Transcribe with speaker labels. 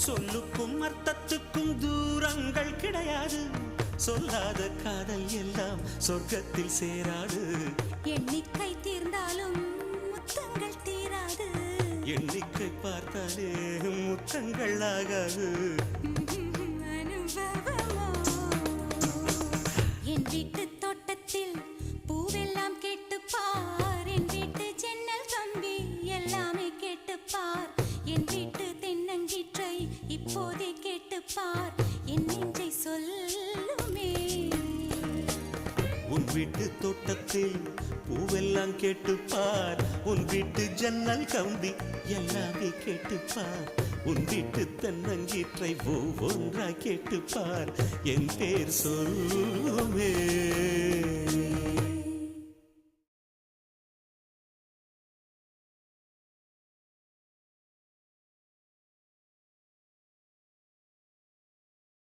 Speaker 1: சொல்லுக்கும் அர்த்தத்துக்கும் தூரங்கள் கிடையாது. சொல்லாத காதல் எல்லாம் சொர்க்கத்தில் சேராது.
Speaker 2: எண்ணிக்கை தீர்ந்தாலும் முத்தங்கள் தீராது.
Speaker 1: எண்ணிக்கை பார்த்தாலே முத்தங்கள் ஆகாது.
Speaker 2: என் வீட்டு தோட்டத்தில் பூவெல்லாம் கேட்டுப்பார். என் வீட்டு ஜன்னல் கம்பி எல்லாமே கேட்டுப்பார். என் வீட்டு தென்னங்கீற்றை இப்போதே கேட்டுப்பார். என் நெஞ்சை சொல்லுமே.
Speaker 1: உன் வீட்டு தோட்டத்தில் பூவெல்லாம் கேட்டுப்பார். உன் வீட்டு ஜன்னல் கம்பி எல்லாமே கேட்டுப்பார். உன் வீட்டு தென்னங்கீற்றை ஒவ்வொன்றா கேட்டுப்பார். என் பேர் சொல்லுமே.